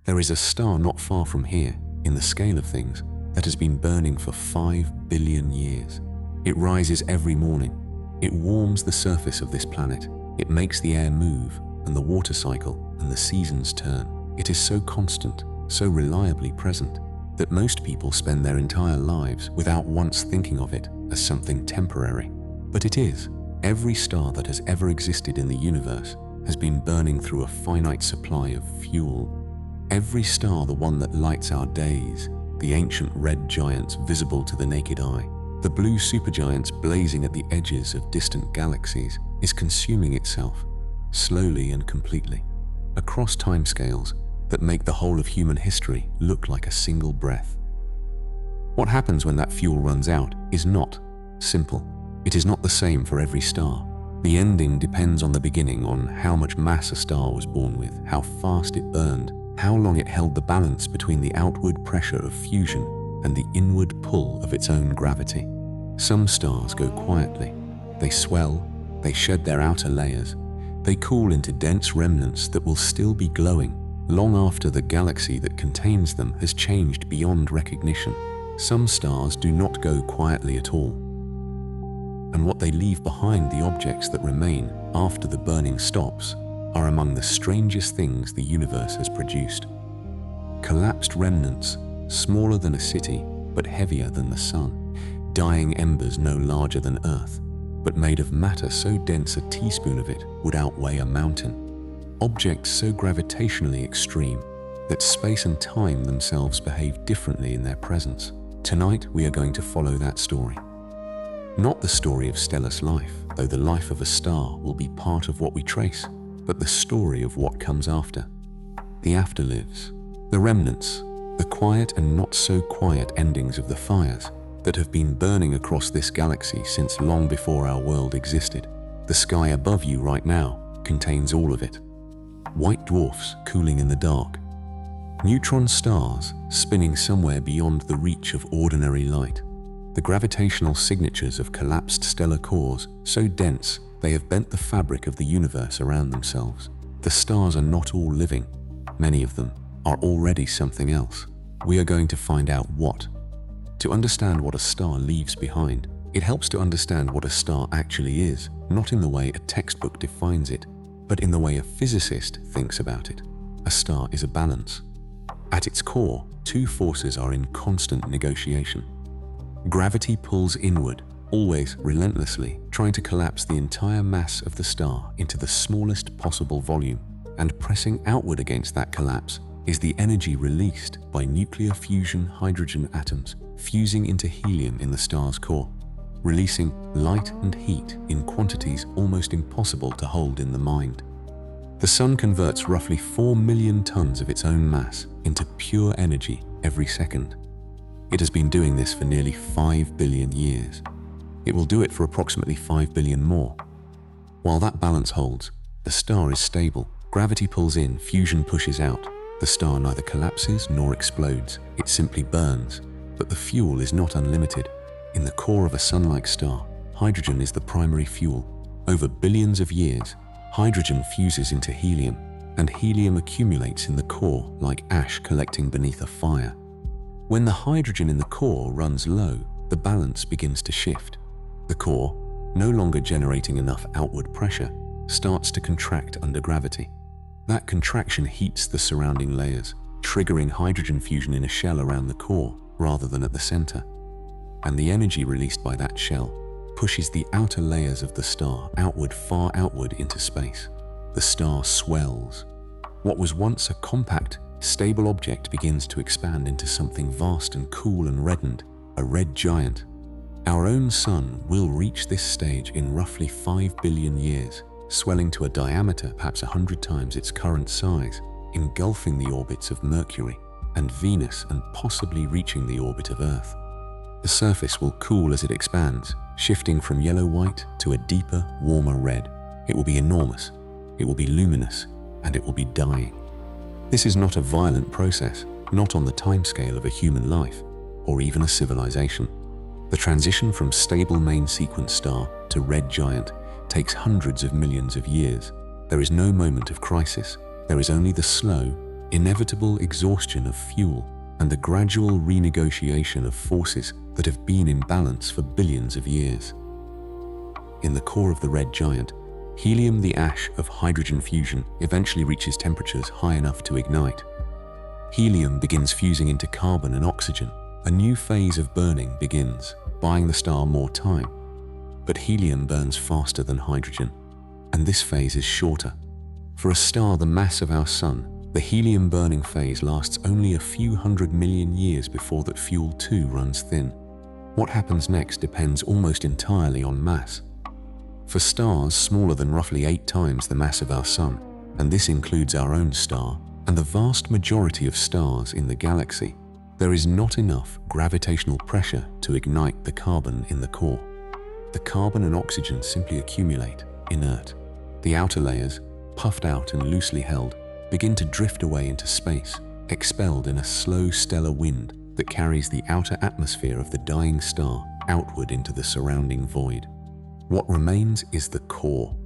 There is a star not far from here, in the scale of things, that has been burning for 5 billion years. It rises every morning. It warms the surface of this planet. It makes the air move, and the water cycle and the seasons turn. It is so constant, so reliably present, that most people spend their entire lives without once thinking of it as something temporary. But it is. Every star that has ever existed in the universe has been burning through a finite supply of fuel. Every star, the one that lights our days, the ancient red giants visible to the naked eye, the blue supergiants blazing at the edges of distant galaxies, is consuming itself, slowly and completely, across timescales that make the whole of human history look like a single breath. What happens when that fuel runs out is not simple. It is not the same for every star. The ending depends on the beginning, on how much mass a star was born with, how fast it burned, how long it held the balance between the outward pressure of fusion and the inward pull of its own gravity. Some stars go quietly. They swell, they shed their outer layers, they cool into dense remnants that will still be glowing long after the galaxy that contains them has changed beyond recognition. Some stars do not go quietly at all, and what they leave behind, the objects that remain after the burning stops, are among the strangest things the universe has produced. Collapsed remnants, smaller than a city, but heavier than the sun. Dying embers no larger than Earth, but made of matter so dense a teaspoon of it would outweigh a mountain. Objects so gravitationally extreme that space and time themselves behave differently in their presence. Tonight we are going to follow that story. Not the story of stellar life, though the life of a star will be part of what we trace, but the story of what comes after. The afterlives, the remnants, the quiet and not so quiet endings of the fires that have been burning across this galaxy since long before our world existed. The sky above you right now contains all of it. White dwarfs cooling in the dark. Neutron stars spinning somewhere beyond the reach of ordinary light. The gravitational signatures of collapsed stellar cores so dense they have bent the fabric of the universe around themselves. The stars are not all living. Many of them are already something else. We are going to find out what. To understand what a star leaves behind, it helps to understand what a star actually is, not in the way a textbook defines it, but in the way a physicist thinks about it. A star is a balance. At its core, two forces are in constant negotiation. Gravity pulls inward, always relentlessly, trying to collapse the entire mass of the star into the smallest possible volume, and pressing outward against that collapse is the energy released by nuclear fusion hydrogen atoms fusing into helium in the star's core, releasing light and heat in quantities almost impossible to hold in the mind. The sun converts roughly 4 million tons of its own mass into pure energy every second. It has been doing this for nearly 5 billion years. It will do it for approximately 5 billion more. While that balance holds, the star is stable. Gravity pulls in, fusion pushes out. The star neither collapses nor explodes. It simply burns. But the fuel is not unlimited. In the core of a sun-like star, hydrogen is the primary fuel. Over billions of years, hydrogen fuses into helium, and helium accumulates in the core like ash collecting beneath a fire. When the hydrogen in the core runs low, the balance begins to shift. The core, no longer generating enough outward pressure, starts to contract under gravity. That contraction heats the surrounding layers, triggering hydrogen fusion in a shell around the core rather than at the center. And the energy released by that shell pushes the outer layers of the star outward, far outward into space. The star swells. What was once a compact, stable object begins to expand into something vast and cool and reddened, a red giant. Our own sun will reach this stage in roughly 5 billion years, swelling to a diameter perhaps 100 times its current size, engulfing the orbits of Mercury and Venus and possibly reaching the orbit of Earth. The surface will cool as it expands, shifting from yellow-white to a deeper, warmer red. It will be enormous, it will be luminous, and it will be dying. This is not a violent process, not on the timescale of a human life, or even a civilization. The transition from stable main sequence star to red giant takes hundreds of millions of years. There is no moment of crisis. There is only the slow, inevitable exhaustion of fuel, and the gradual renegotiation of forces that have been in balance for billions of years. In the core of the red giant, helium, the ash of hydrogen fusion, eventually reaches temperatures high enough to ignite. Helium begins fusing into carbon and oxygen. A new phase of burning begins, buying the star more time. But helium burns faster than hydrogen, and this phase is shorter. For a star the mass of our Sun, the helium burning phase lasts only a few 100 million years before that fuel too runs thin. What happens next depends almost entirely on mass. For stars smaller than roughly 8 times the mass of our Sun, and this includes our own star, and the vast majority of stars in the galaxy, there is not enough gravitational pressure to ignite the carbon in the core. The carbon and oxygen simply accumulate, inert. The outer layers, puffed out and loosely held, begin to drift away into space, expelled in a slow stellar wind that carries the outer atmosphere of the dying star outward into the surrounding void. What remains is the core,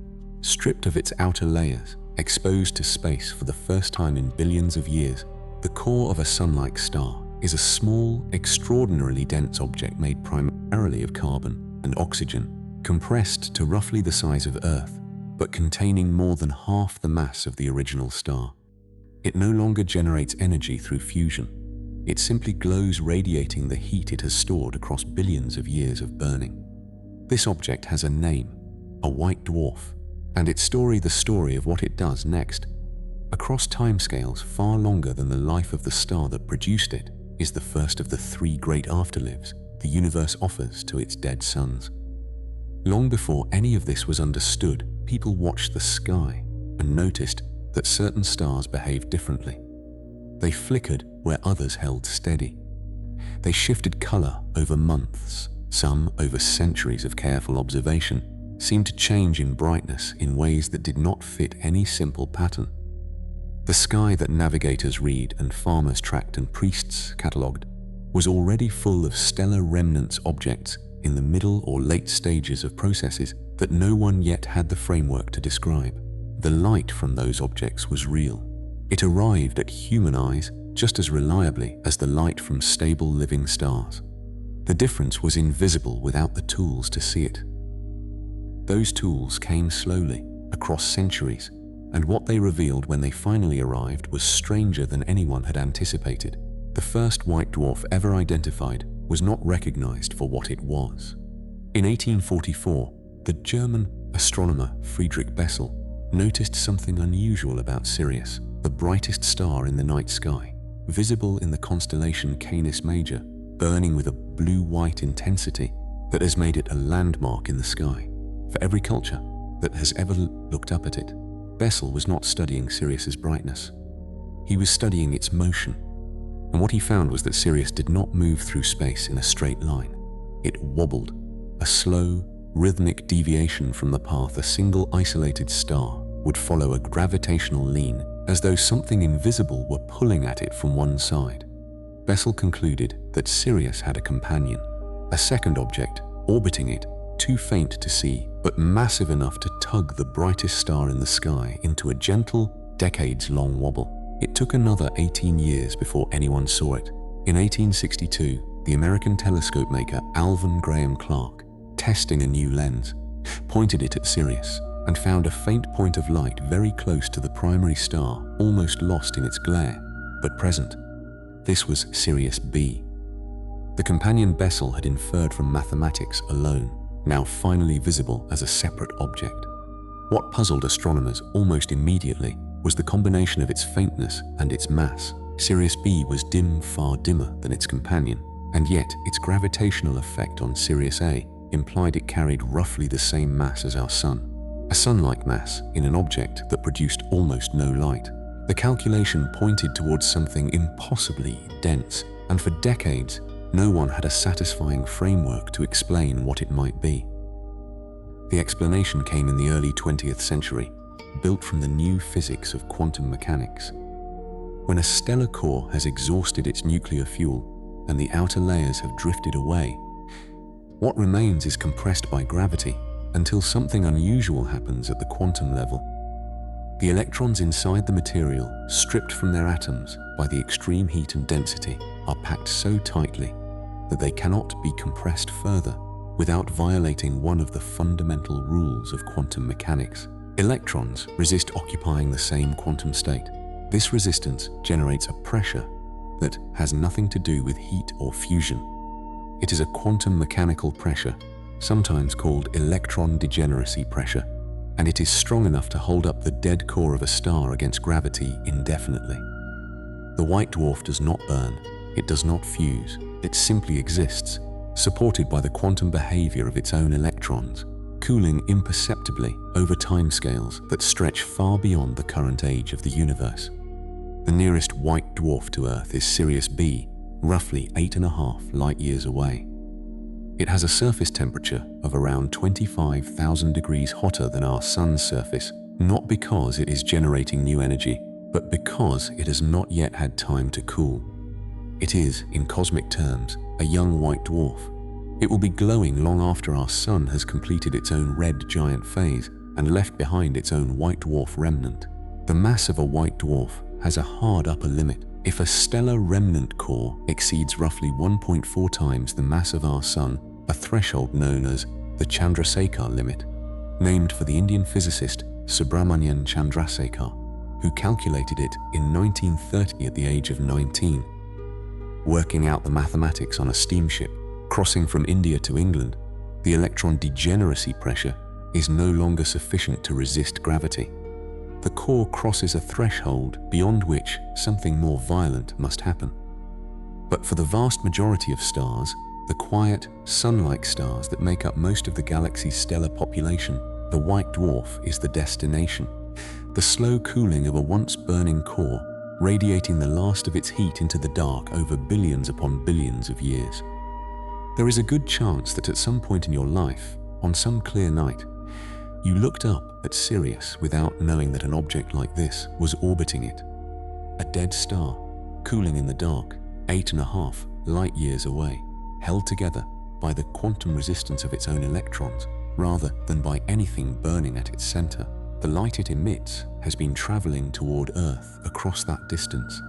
stripped of its outer layers, exposed to space for the first time in billions of years. The core of a Sun-like star is a small, extraordinarily dense object made primarily of carbon and oxygen, compressed to roughly the size of Earth, but containing more than half the mass of the original star. It no longer generates energy through fusion. It simply glows, radiating the heat it has stored across billions of years of burning. This object has a name, a white dwarf, and its story the story of what it does next. Across timescales far longer than the life of the star that produced it, is the first of the 3 great afterlives the universe offers to its dead suns. Long before any of this was understood, people watched the sky and noticed that certain stars behaved differently. They flickered where others held steady. They shifted color over months, some over centuries of careful observation, seemed to change in brightness in ways that did not fit any simple pattern. The sky that navigators read and farmers tracked and priests catalogued was already full of stellar remnants objects in the middle or late stages of processes that no one yet had the framework to describe. The light from those objects was real. It arrived at human eyes just as reliably as the light from stable living stars. The difference was invisible without the tools to see it. Those tools came slowly, across centuries, and what they revealed when they finally arrived was stranger than anyone had anticipated. The first white dwarf ever identified was not recognized for what it was. In 1844, the German astronomer Friedrich Bessel noticed something unusual about Sirius, the brightest star in the night sky, visible in the constellation Canis Major, burning with a blue-white intensity that has made it a landmark in the sky for every culture that has ever looked up at it. Bessel was not studying Sirius's brightness. He was studying its motion. And what he found was that Sirius did not move through space in a straight line. It wobbled, a slow, rhythmic deviation from the path a single isolated star would follow, a gravitational lean, as though something invisible were pulling at it from one side. Bessel concluded that Sirius had a companion, a second object orbiting it, too faint to see, but massive enough to tug the brightest star in the sky into a gentle, decades-long wobble. It took another 18 years before anyone saw it. In 1862, the American telescope maker Alvan Graham Clark, testing a new lens, pointed it at Sirius and found a faint point of light very close to the primary star, almost lost in its glare, but present. This was Sirius B. The companion Bessel had inferred from mathematics alone, now finally visible as a separate object. What puzzled astronomers almost immediately was the combination of its faintness and its mass. Sirius B was dim, far dimmer than its companion, and yet its gravitational effect on Sirius A implied it carried roughly the same mass as our Sun, a Sun-like mass in an object that produced almost no light. The calculation pointed towards something impossibly dense, and for decades, no one had a satisfying framework to explain what it might be. The explanation came in the early 20th century, built from the new physics of quantum mechanics. When a stellar core has exhausted its nuclear fuel and the outer layers have drifted away, what remains is compressed by gravity until something unusual happens at the quantum level. The electrons inside the material, stripped from their atoms by the extreme heat and density, are packed so tightly that they cannot be compressed further without violating one of the fundamental rules of quantum mechanics. Electrons resist occupying the same quantum state. This resistance generates a pressure that has nothing to do with heat or fusion. It is a quantum mechanical pressure, sometimes called electron degeneracy pressure, and it is strong enough to hold up the dead core of a star against gravity indefinitely. The white dwarf does not burn, it does not fuse, it simply exists, supported by the quantum behavior of its own electrons, cooling imperceptibly over timescales that stretch far beyond the current age of the universe. The nearest white dwarf to Earth is Sirius B, roughly 8.5 light-years away. It has a surface temperature of around 25,000 degrees hotter than our Sun's surface, not because it is generating new energy, but because it has not yet had time to cool. It is, in cosmic terms, a young white dwarf. It will be glowing long after our Sun has completed its own red giant phase and left behind its own white dwarf remnant. The mass of a white dwarf has a hard upper limit. If a stellar remnant core exceeds roughly 1.4 times the mass of our Sun, a threshold known as the Chandrasekhar limit, named for the Indian physicist Subrahmanyan Chandrasekhar, who calculated it in 1930 at the age of 19. Working out the mathematics on a steamship crossing from India to England, the electron degeneracy pressure is no longer sufficient to resist gravity. The core crosses a threshold beyond which something more violent must happen. But for the vast majority of stars, the quiet, sun-like stars that make up most of the galaxy's stellar population, the white dwarf is the destination. The slow cooling of a once burning core, radiating the last of its heat into the dark over billions upon billions of years. There is a good chance that at some point in your life, on some clear night, you looked up at Sirius without knowing that an object like this was orbiting it. A dead star, cooling in the dark, 8.5 light-years away, held together by the quantum resistance of its own electrons, rather than by anything burning at its center. The light it emits has been traveling toward Earth across that distance,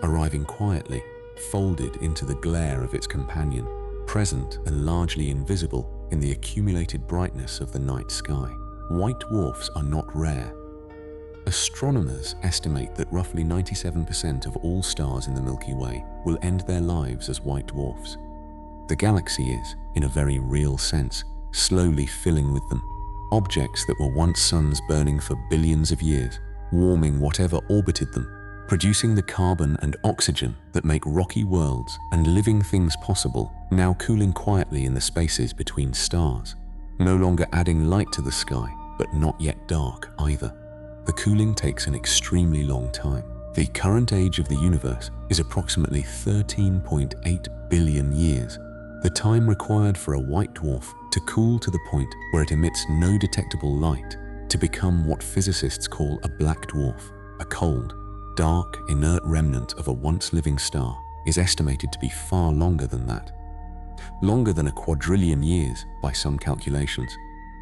arriving quietly, folded into the glare of its companion, present and largely invisible in the accumulated brightness of the night sky. White dwarfs are not rare. Astronomers estimate that roughly 97% of all stars in the Milky Way will end their lives as white dwarfs. The galaxy is, in a very real sense, slowly filling with them. Objects that were once suns burning for billions of years, warming whatever orbited them, producing the carbon and oxygen that make rocky worlds and living things possible, now cooling quietly in the spaces between stars, no longer adding light to the sky, but not yet dark either. The cooling takes an extremely long time. The current age of the universe is approximately 13.8 billion years, the time required for a white dwarf to cool to the point where it emits no detectable light, to become what physicists call a black dwarf. A cold, dark, inert remnant of a once living star is estimated to be far longer than that. Longer than a quadrillion years by some calculations.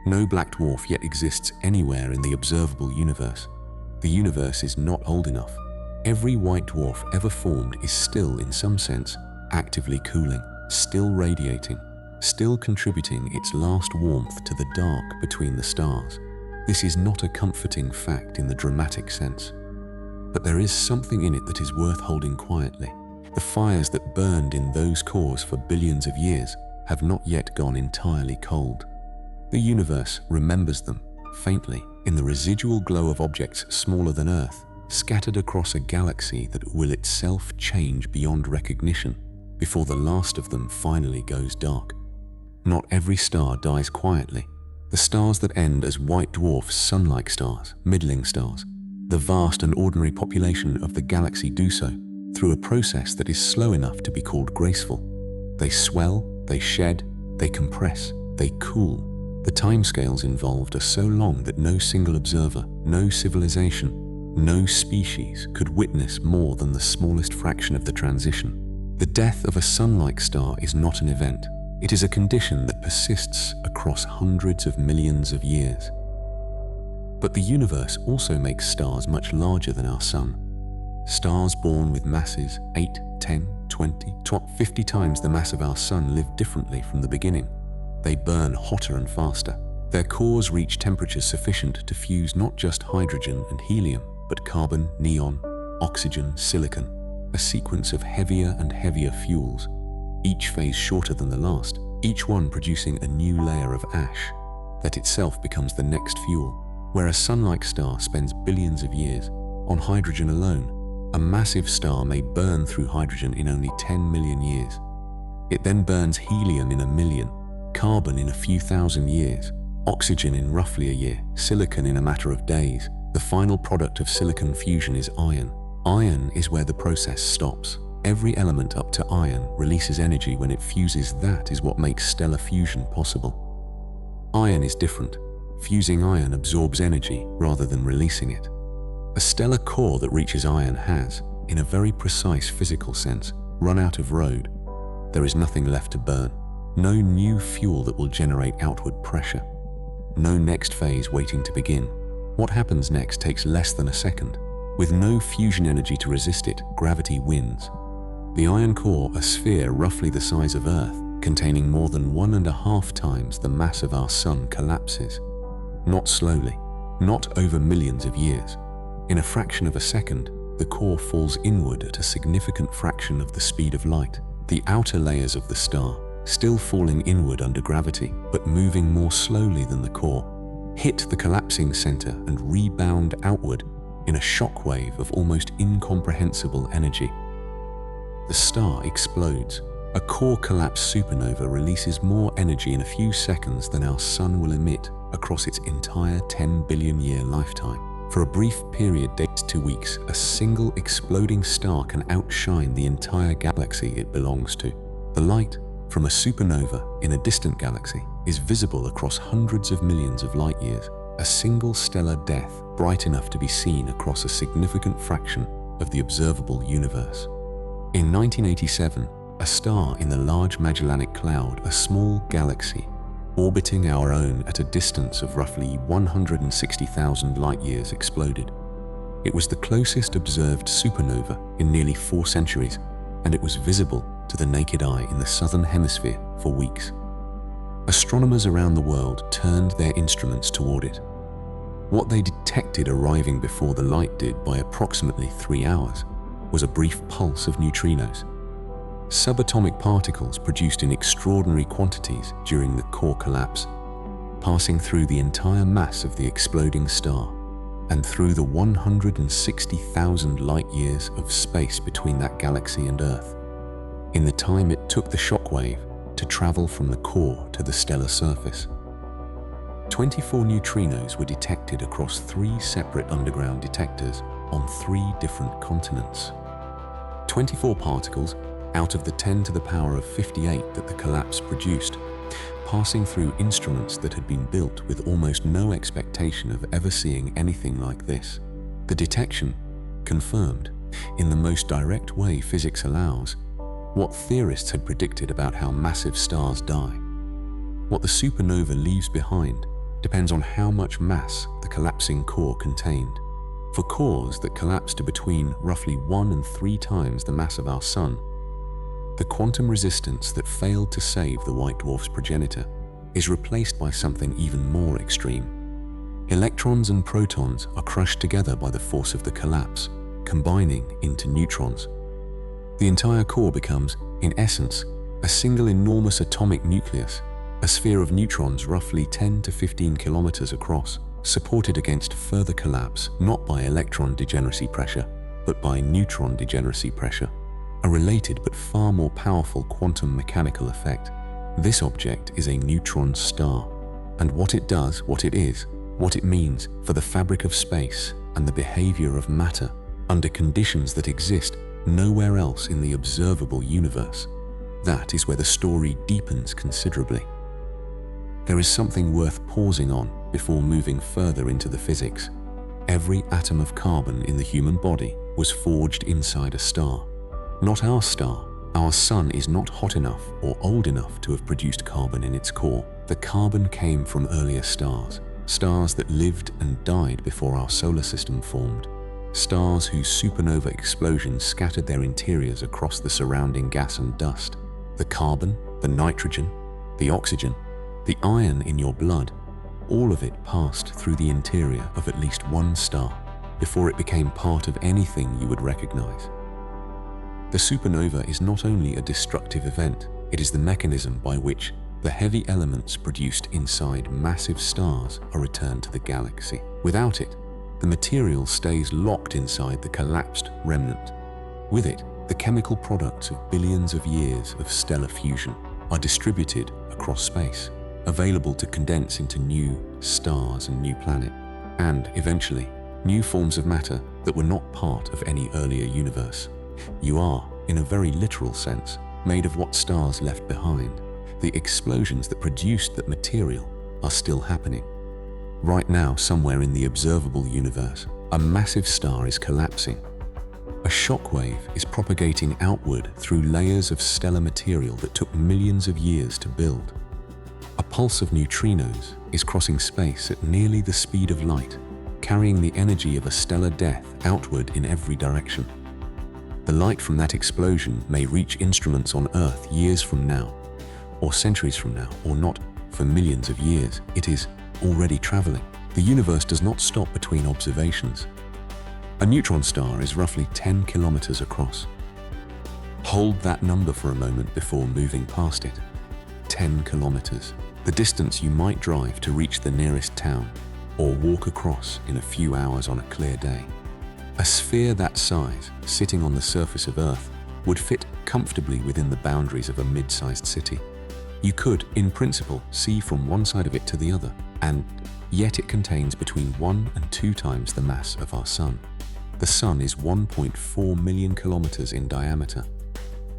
No black dwarf yet exists anywhere in the observable universe. The universe is not old enough. Every white dwarf ever formed is still, in some sense, actively cooling, still radiating, still contributing its last warmth to the dark between the stars. This is not a comforting fact in the dramatic sense. But there is something in it that is worth holding quietly. The fires that burned in those cores for billions of years have not yet gone entirely cold. The universe remembers them, faintly, in the residual glow of objects smaller than Earth, scattered across a galaxy that will itself change beyond recognition before the last of them finally goes dark. Not every star dies quietly. The stars that end as white dwarfs, sun-like stars, middling stars, the vast and ordinary population of the galaxy do so through a process that is slow enough to be called graceful. They swell, they shed, they compress, they cool. The timescales involved are so long that no single observer, no civilization, no species could witness more than the smallest fraction of the transition. The death of a sun-like star is not an event. It is a condition that persists across hundreds of millions of years. But the universe also makes stars much larger than our sun. Stars born with masses 8, 10, 20, 50 times the mass of our sun live differently from the beginning. They burn hotter and faster. Their cores reach temperatures sufficient to fuse not just hydrogen and helium, but carbon, neon, oxygen, silicon, a sequence of heavier and heavier fuels, each phase shorter than the last, each one producing a new layer of ash that itself becomes the next fuel. Where a sun-like star spends billions of years on hydrogen alone, a massive star may burn through hydrogen in only 10 million years. It then burns helium in 1 million, carbon in a few thousand years, oxygen in roughly a year, silicon in a matter of days. The final product of silicon fusion is iron. Iron is where the process stops. Every element up to iron releases energy when it fuses. That is what makes stellar fusion possible. Iron is different. Fusing iron absorbs energy rather than releasing it. A stellar core that reaches iron has, in a very precise physical sense, run out of road. There is nothing left to burn. No new fuel that will generate outward pressure. No next phase waiting to begin. What happens next takes less than a second. With no fusion energy to resist it, gravity wins. The iron core, a sphere roughly the size of Earth, containing more than 1.5 times the mass of our sun, collapses. Not slowly, not over millions of years. In a fraction of a second, the core falls inward at a significant fraction of the speed of light. The outer layers of the star, still falling inward under gravity, but moving more slowly than the core, hit the collapsing center and rebound outward in a shock wave of almost incomprehensible energy. The star explodes. A core collapse supernova releases more energy in a few seconds than our sun will emit across its entire 10 billion year lifetime. For a brief period dates 2 weeks, a single exploding star can outshine the entire galaxy it belongs to. The light from a supernova in a distant galaxy is visible across hundreds of millions of light years, a single stellar death bright enough to be seen across a significant fraction of the observable universe. In 1987, a star in the Large Magellanic Cloud, a small galaxy, orbiting our own at a distance of roughly 160,000 light-years, exploded. It was the closest observed supernova in nearly 4 centuries, and it was visible to the naked eye in the southern hemisphere for weeks. Astronomers around the world turned their instruments toward it. What they detected arriving before the light did by approximately 3 hours was a brief pulse of neutrinos, subatomic particles produced in extraordinary quantities during the core collapse, passing through the entire mass of the exploding star and through the 160,000 light-years of space between that galaxy and Earth, in the time it took the shockwave to travel from the core to the stellar surface. 24 neutrinos were detected across 3 separate underground detectors on 3 different continents. 24 particles out of the 10 to the power of 58 that the collapse produced, passing through instruments that had been built with almost no expectation of ever seeing anything like this. The detection confirmed, in the most direct way physics allows, what theorists had predicted about how massive stars die. What the supernova leaves behind depends on how much mass the collapsing core contained. For cores that collapse to between roughly 1 and 3 times the mass of our sun, the quantum resistance that failed to save the white dwarf's progenitor is replaced by something even more extreme. Electrons and protons are crushed together by the force of the collapse, combining into neutrons. The entire core becomes, in essence, a single enormous atomic nucleus, a sphere of neutrons roughly 10 to 15 kilometers across, supported against further collapse not by electron degeneracy pressure, but by neutron degeneracy pressure, a related but far more powerful quantum mechanical effect. This object is a neutron star, and what it does, what it is, what it means for the fabric of space and the behavior of matter under conditions that exist nowhere else in the observable universe, that is where the story deepens considerably. There is something worth pausing on before moving further into the physics. Every atom of carbon in the human body was forged inside a star. Not our star. Our sun is not hot enough or old enough to have produced carbon in its core. The carbon came from earlier stars. stars that lived and died before our solar system formed, stars whose supernova explosions scattered their interiors across the surrounding gas and dust. The carbon, the nitrogen, the oxygen, the iron in your blood, all of it passed through the interior of at least one star before it became part of anything you would recognize. The supernova is not only a destructive event, it is the mechanism by which the heavy elements produced inside massive stars are returned to the galaxy. Without it, the material stays locked inside the collapsed remnant. With it, the chemical products of billions of years of stellar fusion are distributed across space, available to condense into new stars and new planets, and eventually, new forms of matter that were not part of any earlier universe. You are, in a very literal sense, made of what stars left behind. The explosions that produced that material are still happening. Right now, somewhere in the observable universe, a massive star is collapsing. A shockwave is propagating outward through layers of stellar material that took millions of years to build. A pulse of neutrinos is crossing space at nearly the speed of light, carrying the energy of a stellar death outward in every direction. The light from that explosion may reach instruments on Earth years from now, or centuries from now, or not for millions of years. It is already traveling. The universe does not stop between observations. A neutron star is roughly 10 kilometers across. Hold that number for a moment before moving past it. 10 kilometers, the distance you might drive to reach the nearest town, or walk across in a few hours on a clear day. A sphere that size, sitting on the surface of Earth, would fit comfortably within the boundaries of a mid-sized city. You could, in principle, see from one side of it to the other, and yet it contains between 1 and 2 times the mass of our Sun. The Sun is 1.4 million kilometers in diameter.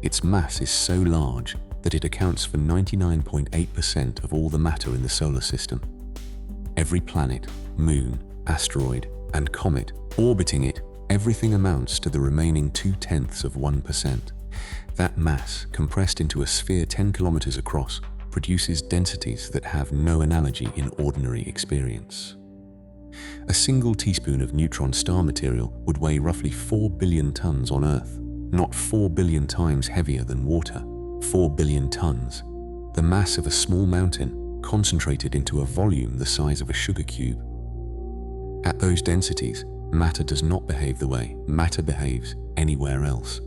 Its mass is so large that it accounts for 99.8% of all the matter in the solar system. Every planet, moon, asteroid, and comet orbiting it, everything amounts to the remaining 0.2%. That mass, compressed into a sphere 10 kilometers across, produces densities that have no analogy in ordinary experience. A single teaspoon of neutron star material would weigh roughly 4 billion tons on Earth, not 4 billion times heavier than water. 4 billion tons, the mass of a small mountain concentrated into a volume the size of a sugar cube. At those densities, matter does not behave the way matter behaves anywhere else.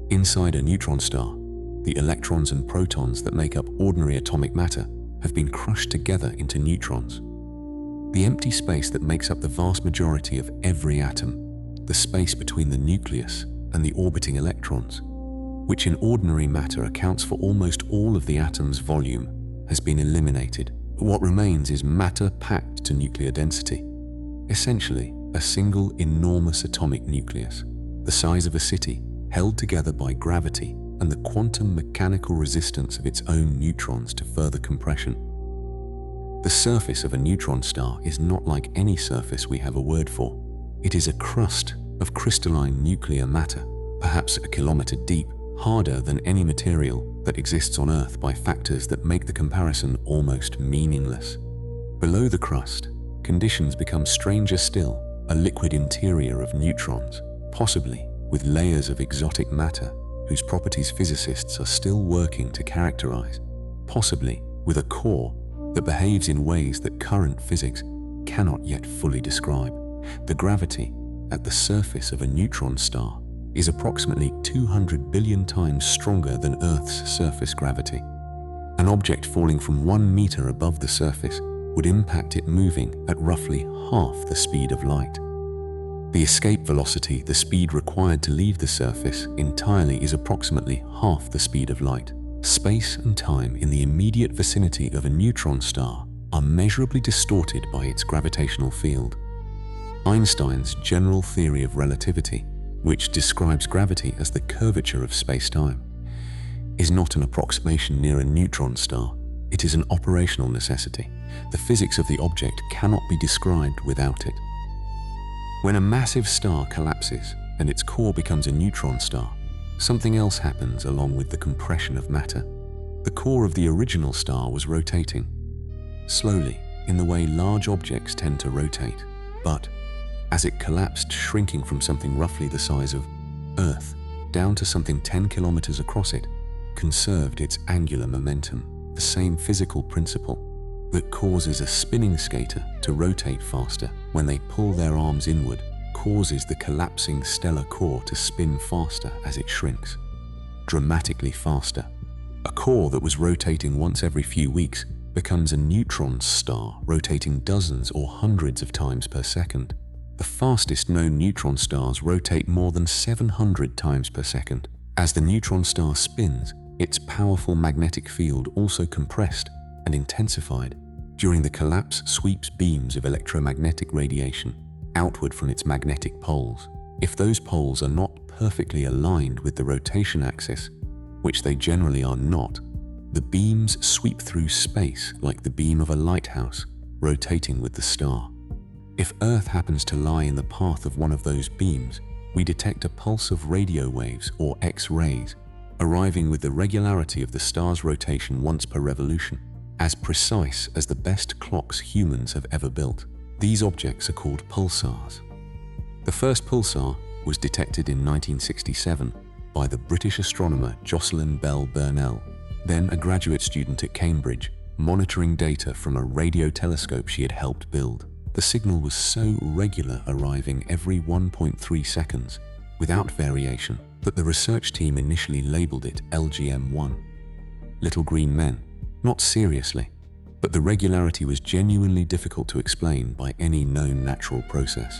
Inside a neutron star, the electrons and protons that make up ordinary atomic matter have been crushed together into neutrons. The empty space that makes up the vast majority of every atom, the space between the nucleus and the orbiting electrons, which in ordinary matter accounts for almost all of the atom's volume, has been eliminated. What remains is matter packed to nuclear density. Essentially, a single enormous atomic nucleus, the size of a city, held together by gravity and the quantum mechanical resistance of its own neutrons to further compression. The surface of a neutron star is not like any surface we have a word for. It is a crust of crystalline nuclear matter, perhaps a kilometer deep, harder than any material that exists on Earth by factors that make the comparison almost meaningless. Below the crust, conditions become stranger still, a liquid interior of neutrons, possibly with layers of exotic matter whose properties physicists are still working to characterize, possibly with a core that behaves in ways that current physics cannot yet fully describe. The gravity at the surface of a neutron star is approximately 200 billion times stronger than Earth's surface gravity. An object falling from 1 meter above the surface would impact it moving at roughly half the speed of light. The escape velocity, the speed required to leave the surface entirely, is approximately half the speed of light. Space and time in the immediate vicinity of a neutron star are measurably distorted by its gravitational field. Einstein's general theory of relativity, which describes gravity as the curvature of space-time, is not an approximation near a neutron star. It is an operational necessity. The physics of the object cannot be described without it. When a massive star collapses and its core becomes a neutron star, something else happens along with the compression of matter. The core of the original star was rotating. Slowly, in the way large objects tend to rotate. But as it collapsed, shrinking from something roughly the size of Earth down to something 10 kilometers across it, conserved its angular momentum, the same physical principle that causes a spinning skater to rotate faster when they pull their arms inward, causes the collapsing stellar core to spin faster as it shrinks, dramatically faster. A core that was rotating once every few weeks becomes a neutron star, rotating dozens or hundreds of times per second. The fastest known neutron stars rotate more than 700 times per second. As the neutron star spins, its powerful magnetic field also compressed and intensified. During the collapse, sweeps beams of electromagnetic radiation outward from its magnetic poles. If those poles are not perfectly aligned with the rotation axis, which they generally are not, the beams sweep through space like the beam of a lighthouse, rotating with the star. If Earth happens to lie in the path of one of those beams, we detect a pulse of radio waves or X-rays, arriving with the regularity of the star's rotation once per revolution, as precise as the best clocks humans have ever built. These objects are called pulsars. The first pulsar was detected in 1967 by the British astronomer Jocelyn Bell Burnell, then a graduate student at Cambridge, monitoring data from a radio telescope she had helped build. The signal was so regular, arriving every 1.3 seconds, without variation, that the research team initially labeled it LGM-1, Little Green Men. Not seriously, but the regularity was genuinely difficult to explain by any known natural process.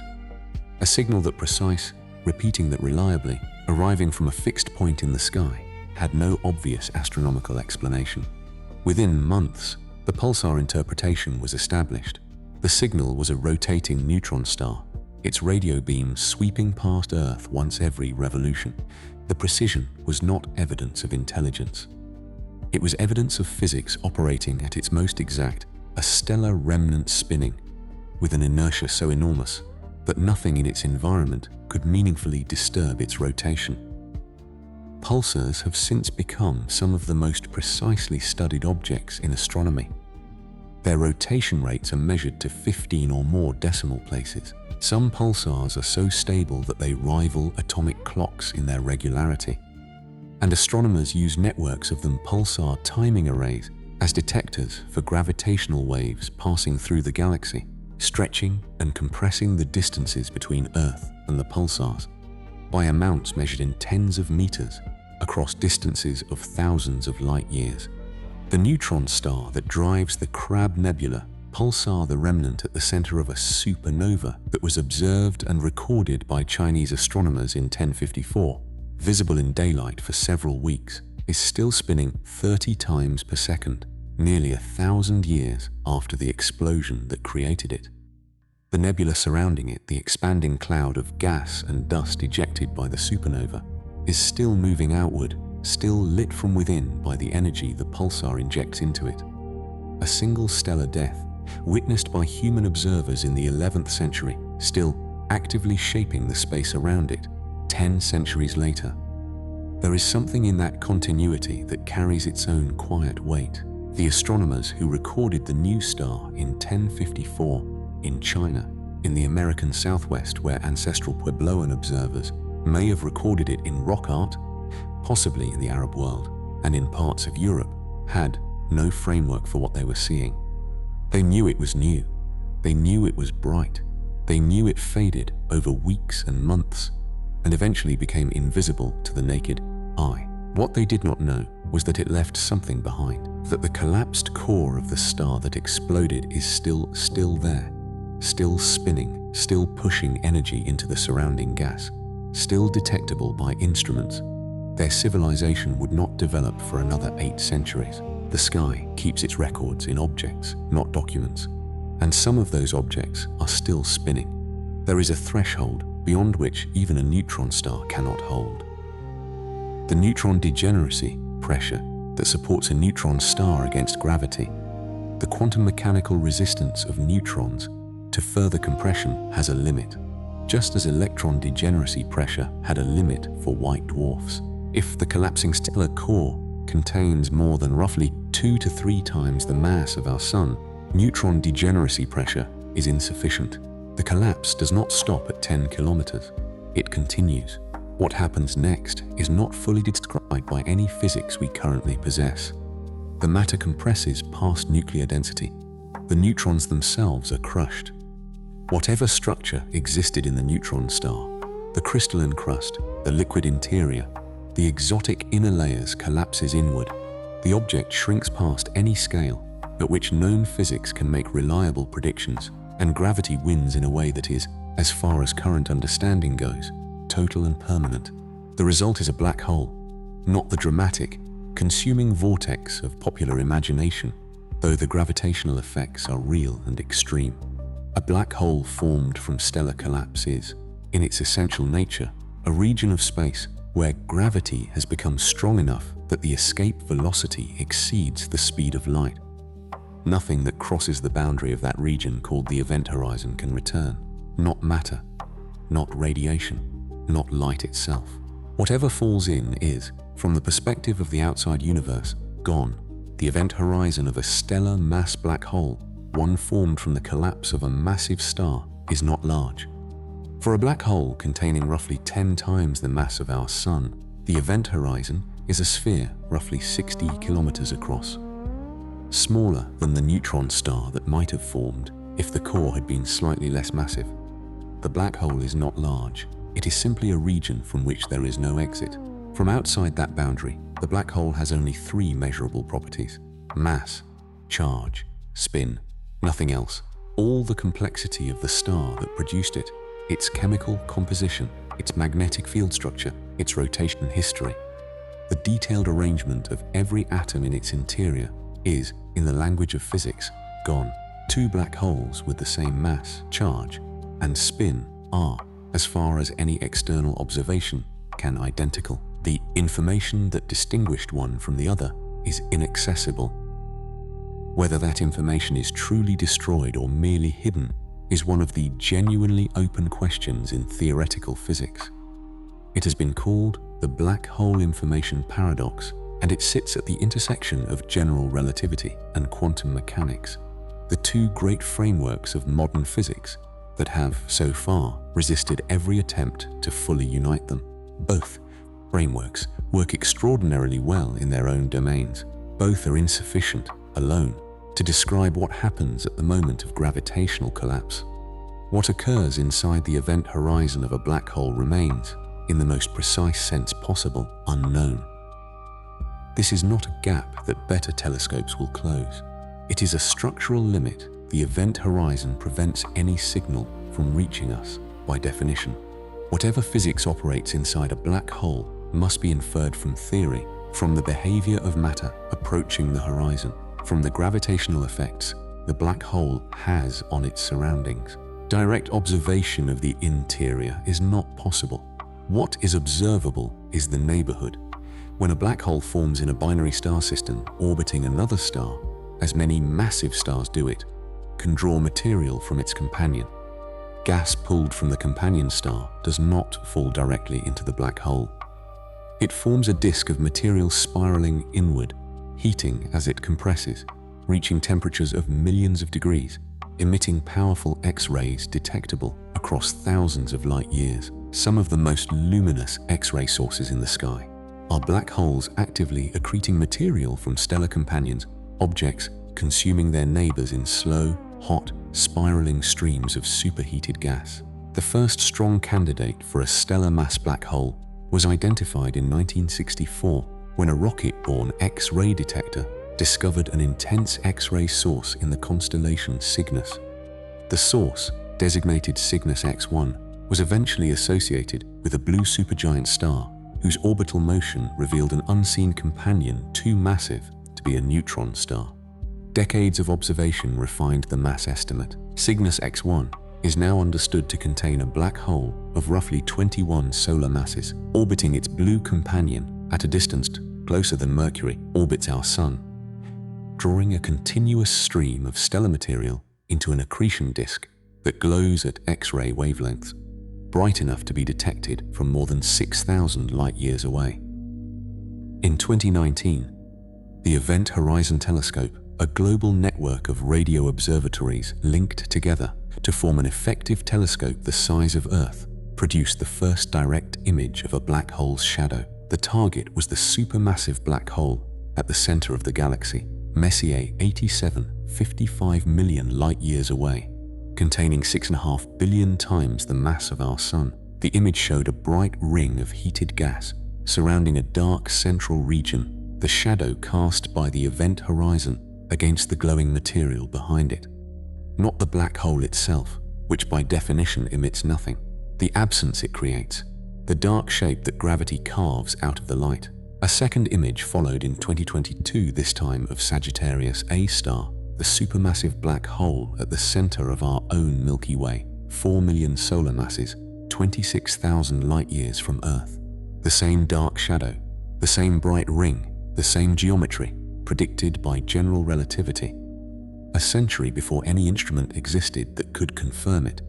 A signal that precise, repeating that reliably, arriving from a fixed point in the sky, had no obvious astronomical explanation. Within months, the pulsar interpretation was established. The signal was a rotating neutron star, its radio beams sweeping past Earth once every revolution. The precision was not evidence of intelligence. It was evidence of physics operating at its most exact, a stellar remnant spinning, with an inertia so enormous that nothing in its environment could meaningfully disturb its rotation. Pulsars have since become some of the most precisely studied objects in astronomy. Their rotation rates are measured to 15 or more decimal places. Some pulsars are so stable that they rival atomic clocks in their regularity, and astronomers use networks of them pulsar timing arrays as detectors for gravitational waves passing through the galaxy, stretching and compressing the distances between Earth and the pulsars by amounts measured in tens of meters across distances of thousands of light years. The neutron star that drives the Crab Nebula, pulsar the remnant at the center of a supernova that was observed and recorded by Chinese astronomers in 1054, visible in daylight for several weeks, is still spinning 30 times per second, nearly 1,000 years after the explosion that created it. The nebula surrounding it, the expanding cloud of gas and dust ejected by the supernova, is still moving outward, still lit from within by the energy the pulsar injects into it. A single stellar death, witnessed by human observers in the 11th century, still actively shaping the space around it, 10 centuries later. There is something in that continuity that carries its own quiet weight. The astronomers who recorded the new star in 1054 in China, in the American Southwest, where ancestral Puebloan observers may have recorded it in rock art, possibly in the Arab world, and in parts of Europe, had no framework for what they were seeing. They knew it was new. They knew it was bright. They knew it faded over weeks and months, and eventually became invisible to the naked eye. What they did not know was that it left something behind, that the collapsed core of the star that exploded is still there, still spinning, still pushing energy into the surrounding gas, still detectable by instruments. Their civilization would not develop for another 8 centuries. The sky keeps its records in objects, not documents, and some of those objects are still spinning. There is a threshold beyond which even a neutron star cannot hold. The neutron degeneracy pressure that supports a neutron star against gravity, the quantum mechanical resistance of neutrons to further compression has a limit, just as electron degeneracy pressure had a limit for white dwarfs. If the collapsing stellar core contains more than roughly 2 to 3 times the mass of our Sun, Neutron degeneracy pressure is insufficient. The collapse does not stop at 10 kilometers. It continues. What happens next is not fully described by any physics we currently possess. The matter compresses past nuclear density. The neutrons themselves are crushed. Whatever structure existed in the neutron star, the crystalline crust, the liquid interior, the exotic inner layers collapses inward. The object shrinks past any scale at which known physics can make reliable predictions, and gravity wins in a way that is, as far as current understanding goes, total and permanent. The result is a black hole, not the dramatic, consuming vortex of popular imagination, though the gravitational effects are real and extreme. A black hole formed from stellar collapse is, in its essential nature, a region of space where gravity has become strong enough that the escape velocity exceeds the speed of light. Nothing that crosses the boundary of that region called the event horizon can return. Not matter, not radiation, not light itself. Whatever falls in is, from the perspective of the outside universe, gone. The event horizon of a stellar mass black hole, one formed from the collapse of a massive star, is not large. For a black hole containing roughly 10 times the mass of our Sun, the event horizon is a sphere roughly 60 kilometers across. Smaller than the neutron star that might have formed if the core had been slightly less massive. The black hole is not large. It is simply a region from which there is no exit. From outside that boundary, the black hole has only 3 measurable properties: mass, charge, spin, nothing else. All the complexity of the star that produced it, its chemical composition, its magnetic field structure, its rotation history. The detailed arrangement of every atom in its interior is, in the language of physics, gone. 2 black holes with the same mass, charge, and spin are, as far as any external observation can, identical. The information that distinguished one from the other is inaccessible. Whether that information is truly destroyed or merely hidden is one of the genuinely open questions in theoretical physics. It has been called the black hole information paradox, and it sits at the intersection of general relativity and quantum mechanics, the 2 great frameworks of modern physics that have, so far, resisted every attempt to fully unite them. Both frameworks work extraordinarily well in their own domains. Both are insufficient, alone, to describe what happens at the moment of gravitational collapse. What occurs inside the event horizon of a black hole remains, in the most precise sense possible, unknown. This is not a gap that better telescopes will close. It is a structural limit. The event horizon prevents any signal from reaching us, by definition. Whatever physics operates inside a black hole must be inferred from theory, from the behavior of matter approaching the horizon, from the gravitational effects the black hole has on its surroundings. Direct observation of the interior is not possible. What is observable is the neighborhood. When a black hole forms in a binary star system orbiting another star, as many massive stars do it, can draw material from its companion. Gas pulled from the companion star does not fall directly into the black hole. It forms a disk of material spiraling inward, heating as it compresses, reaching temperatures of millions of degrees, emitting powerful X-rays detectable across thousands of light years. Some of the most luminous X-ray sources in the sky are black holes actively accreting material from stellar companions, objects consuming their neighbors in slow, hot, spiraling streams of superheated gas. The first strong candidate for a stellar mass black hole was identified in 1964 when a rocket-borne X-ray detector discovered an intense X-ray source in the constellation Cygnus. The source, designated Cygnus X1, was eventually associated with a blue supergiant star whose orbital motion revealed an unseen companion too massive to be a neutron star. Decades of observation refined the mass estimate. Cygnus X1 is now understood to contain a black hole of roughly 21 solar masses, orbiting its blue companion at a distance closer than Mercury orbits our Sun, drawing a continuous stream of stellar material into an accretion disk that glows at X-ray wavelengths, bright enough to be detected from more than 6,000 light-years away. In 2019, the Event Horizon Telescope a global network of radio observatories linked together to form an effective telescope the size of Earth, produced the first direct image of a black hole's shadow. The target was the supermassive black hole at the center of the galaxy, Messier 87, 55 million light-years away, containing 6.5 billion times the mass of our Sun. The image showed a bright ring of heated gas surrounding a dark central region, the shadow cast by the event horizon against the glowing material behind it. Not the black hole itself, which by definition emits nothing. The absence it creates, the dark shape that gravity carves out of the light. A second image followed in 2022, this time of Sagittarius A star, the supermassive black hole at the center of our own Milky Way, 4 million solar masses, 26,000 light-years from Earth. The same dark shadow, the same bright ring, the same geometry, predicted by general relativity. A century before any instrument existed that could confirm it.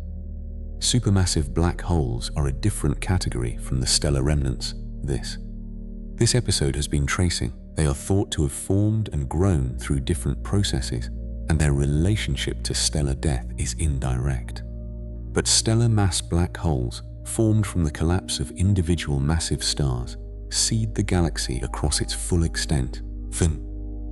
Supermassive black holes are a different category from the stellar remnants. This episode has been tracing. They are thought to have formed and grown through different processes, and their relationship to stellar death is indirect. But stellar mass black holes, formed from the collapse of individual massive stars, seed the galaxy across its full extent.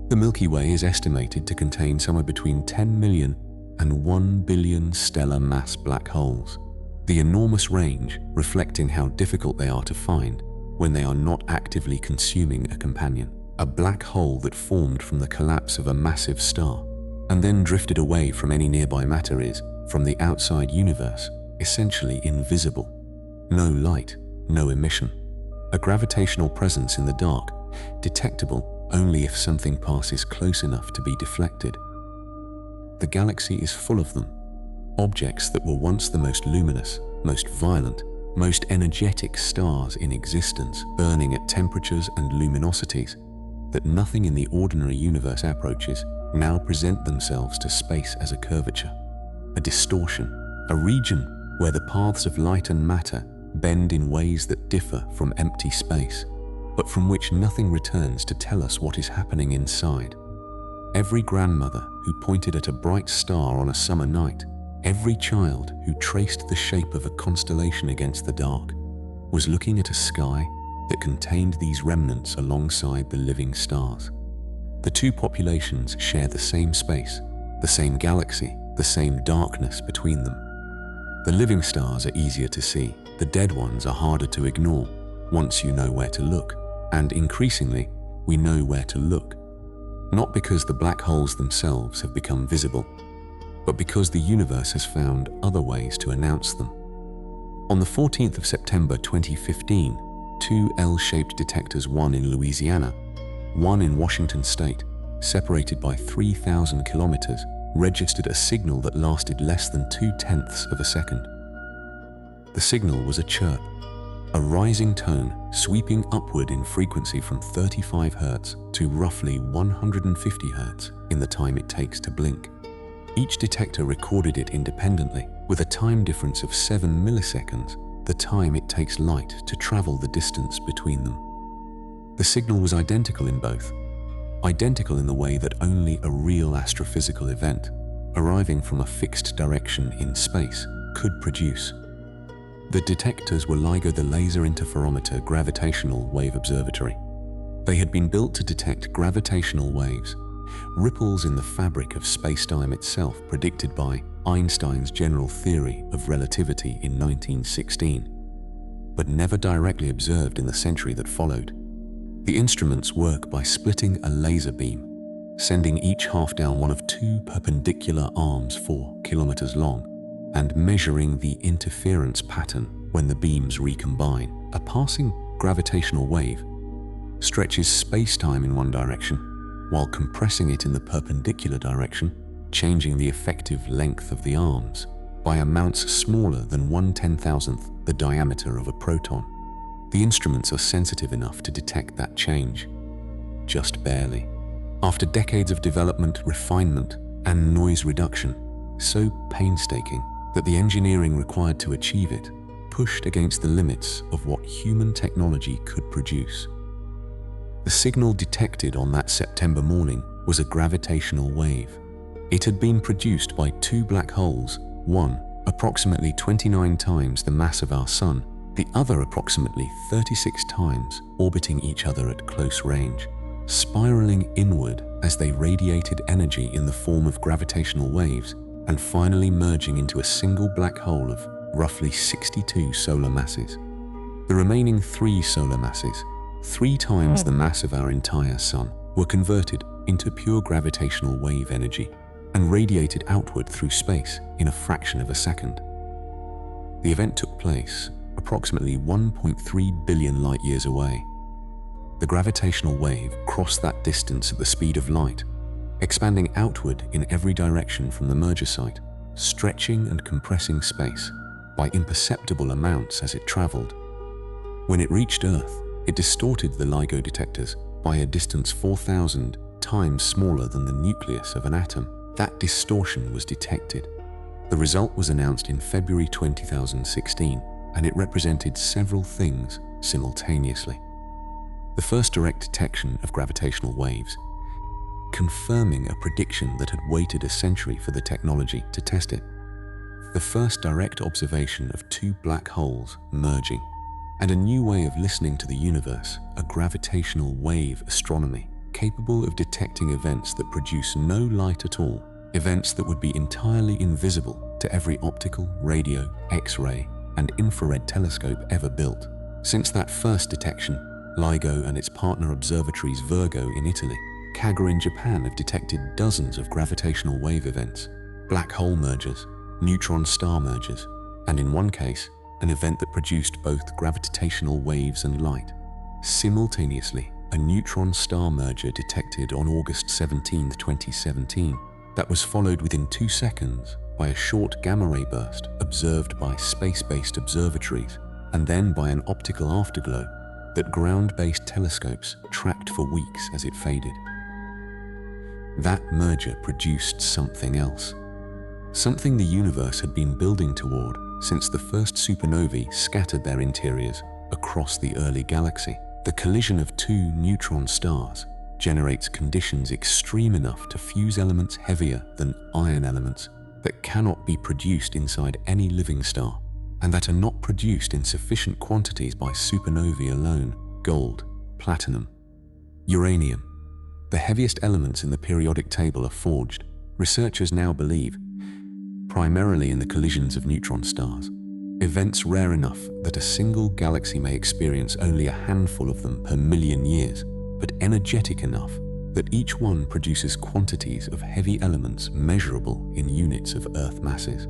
The Milky Way is estimated to contain somewhere between 10 million and 1 billion stellar mass black holes. The enormous range reflecting how difficult they are to find when they are not actively consuming a companion. A black hole that formed from the collapse of a massive star and then drifted away from any nearby matter is, from the outside universe, essentially invisible. No light, no emission. A gravitational presence in the dark, detectable only if something passes close enough to be deflected. The galaxy is full of them, objects that were once the most luminous, most violent, most energetic stars in existence, burning at temperatures and luminosities that nothing in the ordinary universe approaches, now present themselves to space as a curvature, a distortion, a region where the paths of light and matter bend in ways that differ from empty space, but from which nothing returns to tell us what is happening inside. Every grandmother who pointed at a bright star on a summer night, every child who traced the shape of a constellation against the dark, was looking at a sky that contained these remnants alongside the living stars. The two populations share the same space, the same galaxy, the same darkness between them. The living stars are easier to see, the dead ones are harder to ignore once you know where to look. And increasingly, we know where to look. Not because the black holes themselves have become visible, but because the universe has found other ways to announce them. On the 14th of September 2015, two L-shaped detectors, one in Louisiana, one in Washington state, separated by 3,000 kilometers, registered a signal that lasted less than 0.2 of a second. The signal was a chirp, a rising tone sweeping upward in frequency from 35 Hz to roughly 150 Hz in the time it takes to blink. Each detector recorded it independently, with a time difference of 7 milliseconds, the time it takes light to travel the distance between them. The signal was identical in both, identical in the way that only a real astrophysical event, arriving from a fixed direction in space, could produce. The detectors were LIGO, the Laser Interferometer Gravitational Wave Observatory. They had been built to detect gravitational waves, ripples in the fabric of spacetime itself predicted by Einstein's general theory of relativity in 1916, but never directly observed in the century that followed. The instruments work by splitting a laser beam, sending each half down one of two perpendicular arms 4 kilometers long, and measuring the interference pattern when the beams recombine. A passing gravitational wave stretches space-time in one direction, while compressing it in the perpendicular direction, changing the effective length of the arms by amounts smaller than 1/10,000th the diameter of a proton. The instruments are sensitive enough to detect that change, just barely. After decades of development, refinement, and noise reduction, so painstaking that the engineering required to achieve it pushed against the limits of what human technology could produce. The signal detected on that September morning was a gravitational wave. It had been produced by two black holes, one approximately 29 times the mass of our Sun, the other approximately 36 times, orbiting each other at close range, spiraling inward as they radiated energy in the form of gravitational waves, and finally merging into a single black hole of roughly 62 solar masses. The remaining 3 solar masses, 3 times the mass of our entire Sun, were converted into pure gravitational wave energy and radiated outward through space in a fraction of a second. The event took place approximately 1.3 billion light-years away. The gravitational wave crossed that distance at the speed of light, expanding outward in every direction from the merger site, stretching and compressing space by imperceptible amounts as it traveled. When it reached Earth, it distorted the LIGO detectors by a distance 4,000 times smaller than the nucleus of an atom. That distortion was detected. The result was announced in February 2016, and it represented several things simultaneously. The first direct detection of gravitational waves, confirming a prediction that had waited a century for the technology to test it. The first direct observation of 2 black holes merging, and a new way of listening to the universe, a gravitational wave astronomy, capable of detecting events that produce no light at all, events that would be entirely invisible to every optical, radio, X-ray, and infrared telescope ever built. Since that first detection, LIGO and its partner observatories Virgo in Italy, Kaga in Japan have detected dozens of gravitational wave events, black hole mergers, neutron star mergers, and in one case, an event that produced both gravitational waves and light. Simultaneously, a neutron star merger detected on August 17, 2017, that was followed within 2 seconds by a short gamma-ray burst observed by space-based observatories, and then by an optical afterglow that ground-based telescopes tracked for weeks as it faded. That merger produced something else. Something the universe had been building toward since the first supernovae scattered their interiors across the early galaxy. The collision of 2 neutron stars generates conditions extreme enough to fuse elements heavier than iron elements that cannot be produced inside any living star, and that are not produced in sufficient quantities by supernovae alone: gold, platinum, uranium. The heaviest elements in the periodic table are forged, researchers now believe, primarily in the collisions of neutron stars, events rare enough that a single galaxy may experience only a handful of them per million years, but energetic enough that each one produces quantities of heavy elements measurable in units of Earth masses.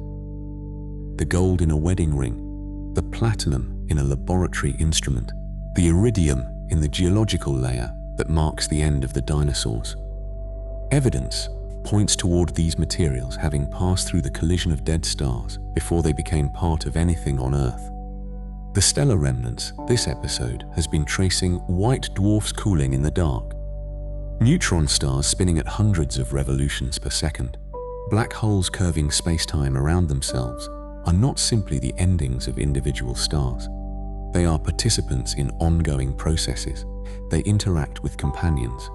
The gold in a wedding ring, the platinum in a laboratory instrument, the iridium in the geological layer that marks the end of the dinosaurs. Evidence points toward these materials having passed through the collision of dead stars before they became part of anything on Earth. The stellar remnants this episode has been tracing white dwarfs cooling in the dark, neutron stars spinning at hundreds of revolutions per second, black holes curving space-time around themselves are not simply the endings of individual stars. They are participants in ongoing processes. They interact with companions.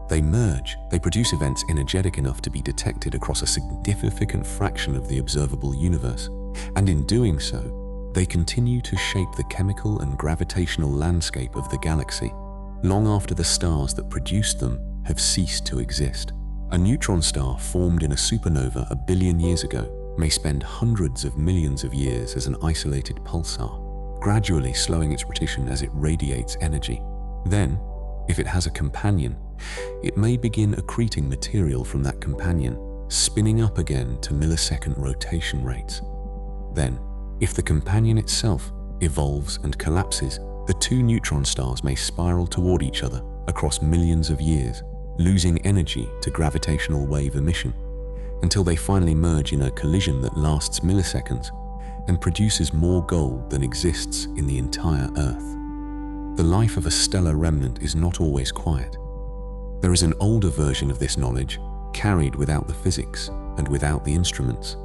They merge, they produce events energetic enough to be detected across a significant fraction of the observable universe, and in doing so, they continue to shape the chemical and gravitational landscape of the galaxy, long after the stars that produced them have ceased to exist. A neutron star formed in a supernova 1 billion years ago may spend hundreds of millions of years as an isolated pulsar, gradually slowing its rotation as it radiates energy. Then, if it has a companion, it may begin accreting material from that companion, spinning up again to millisecond rotation rates. Then, if the companion itself evolves and collapses, the 2 neutron stars may spiral toward each other across millions of years, losing energy to gravitational wave emission, until they finally merge in a collision that lasts milliseconds and produces more gold than exists in the entire Earth. The life of a stellar remnant is not always quiet. There is an older version of this knowledge, carried without the physics and without the instruments,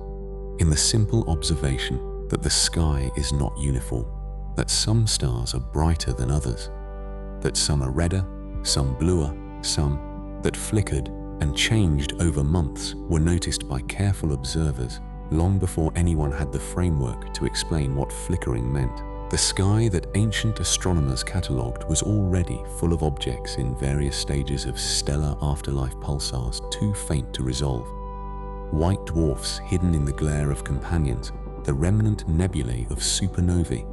in the simple observation that the sky is not uniform, that some stars are brighter than others, that some are redder, some bluer, some that flickered and changed over months were noticed by careful observers long before anyone had the framework to explain what flickering meant. The sky that ancient astronomers catalogued was already full of objects in various stages of stellar afterlife pulsars too faint to resolve. White dwarfs hidden in the glare of companions, the remnant nebulae of supernovae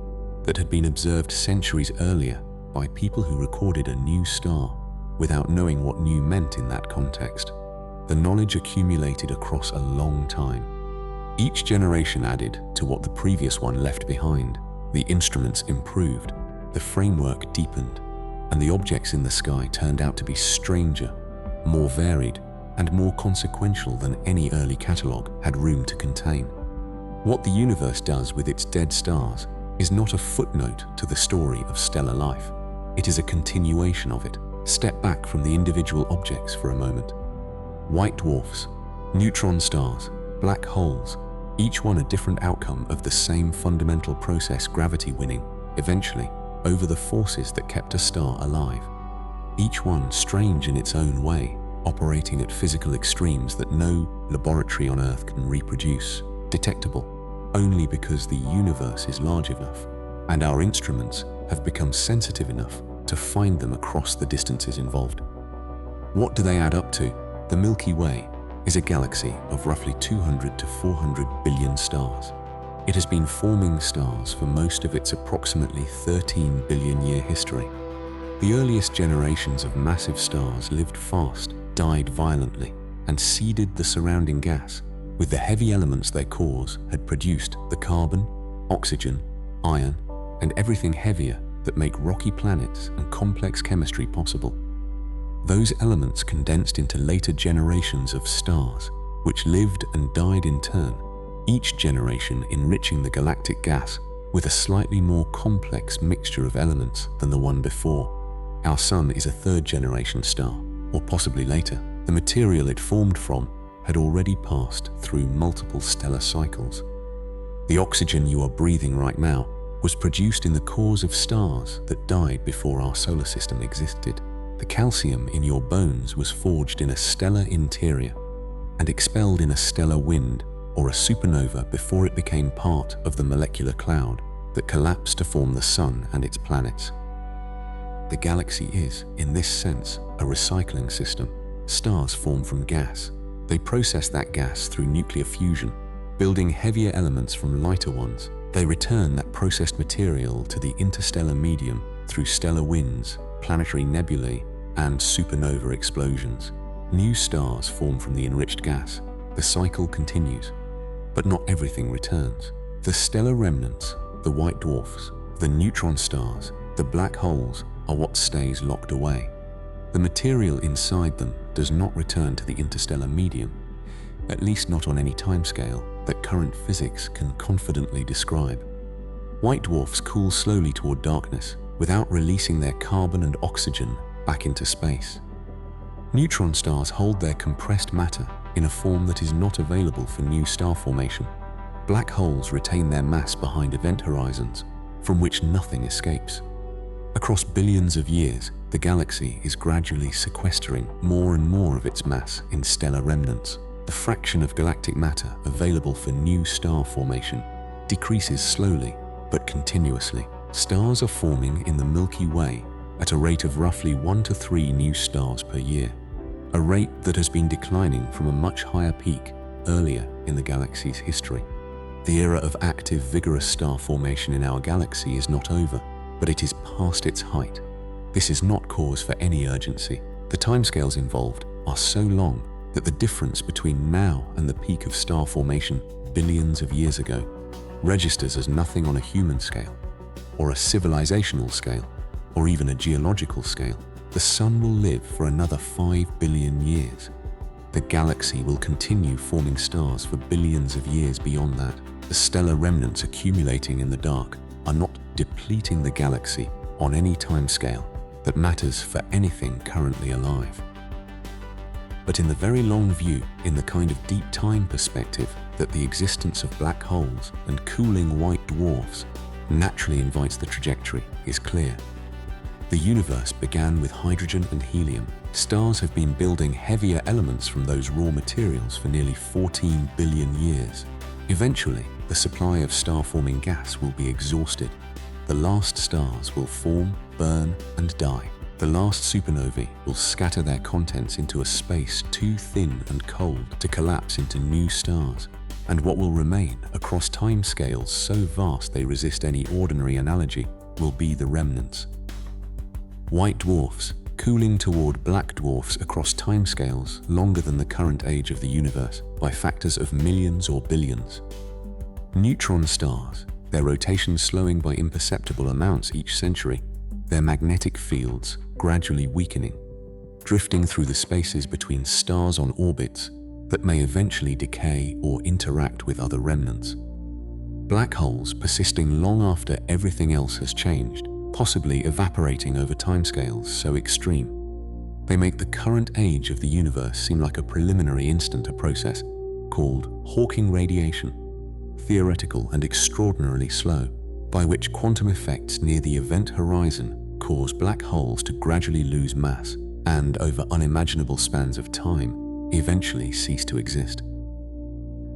that had been observed centuries earlier by people who recorded a new star without knowing what new meant in that context. The knowledge accumulated across a long time. Each generation added to what the previous one left behind. The instruments improved, the framework deepened, and the objects in the sky turned out to be stranger, more varied, and more consequential than any early catalogue had room to contain. What the universe does with its dead stars is not a footnote to the story of stellar life. It is a continuation of it. Step back from the individual objects for a moment. White dwarfs, neutron stars, black holes, each one a different outcome of the same fundamental process, gravity winning, eventually, over the forces that kept a star alive. Each one strange in its own way, operating at physical extremes that no laboratory on Earth can reproduce, detectable only because the universe is large enough and our instruments have become sensitive enough to find them across the distances involved. What do they add up to? The Milky Way is a galaxy of roughly 200 to 400 billion stars. It has been forming stars for most of its approximately 13 billion year history. The earliest generations of massive stars lived fast, died violently, and seeded the surrounding gas with the heavy elements their cores had produced: the carbon, oxygen, iron, and everything heavier that make rocky planets and complex chemistry possible. Those elements condensed into later generations of stars, which lived and died in turn, each generation enriching the galactic gas with a slightly more complex mixture of elements than the one before. Our Sun is a third-generation star, or possibly later. The material it formed from had already passed through multiple stellar cycles. The oxygen you are breathing right now was produced in the cores of stars that died before our solar system existed. The calcium in your bones was forged in a stellar interior and expelled in a stellar wind or a supernova before it became part of the molecular cloud that collapsed to form the Sun and its planets. The galaxy is, in this sense, a recycling system. Stars form from gas. They process that gas through nuclear fusion, building heavier elements from lighter ones. They return that processed material to the interstellar medium through stellar winds, planetary nebulae, and supernova explosions. New stars form from the enriched gas. The cycle continues, but not everything returns. The stellar remnants, the white dwarfs, the neutron stars, the black holes are what stays locked away. The material inside them does not return to the interstellar medium, at least not on any timescale that current physics can confidently describe. White dwarfs cool slowly toward darkness without releasing their carbon and oxygen back into space. Neutron stars hold their compressed matter in a form that is not available for new star formation. Black holes retain their mass behind event horizons from which nothing escapes. Across billions of years, the galaxy is gradually sequestering more and more of its mass in stellar remnants. The fraction of galactic matter available for new star formation decreases slowly but continuously. Stars are forming in the Milky Way at a rate of roughly 1 to 3 new stars per year, a rate that has been declining from a much higher peak earlier in the galaxy's history. The era of active, vigorous star formation in our galaxy is not over, but it is past its height. This is not cause for any urgency. The timescales involved are so long that the difference between now and the peak of star formation billions of years ago registers as nothing on a human scale, or a civilizational scale, or even a geological scale. The Sun will live for another 5 billion years. The galaxy will continue forming stars for billions of years beyond that. The stellar remnants accumulating in the dark are not depleting the galaxy on any timescale that matters for anything currently alive. But in the very long view, in the kind of deep time perspective that the existence of black holes and cooling white dwarfs naturally invites, the trajectory is clear. The universe began with hydrogen and helium. Stars have been building heavier elements from those raw materials for nearly 14 billion years. Eventually, the supply of star-forming gas will be exhausted. The last stars will form, burn, and die. The last supernovae will scatter their contents into a space too thin and cold to collapse into new stars. And what will remain across timescales so vast they resist any ordinary analogy will be the remnants. White dwarfs, cooling toward black dwarfs across timescales longer than the current age of the universe by factors of millions or billions. Neutron stars, their rotations slowing by imperceptible amounts each century, their magnetic fields gradually weakening, drifting through the spaces between stars on orbits that may eventually decay or interact with other remnants. Black holes persisting long after everything else has changed, possibly evaporating over timescales so extreme. They make the current age of the universe seem like a preliminary instant to process called Hawking radiation, theoretical and extraordinarily slow, by which quantum effects near the event horizon cause black holes to gradually lose mass and, over unimaginable spans of time, eventually cease to exist.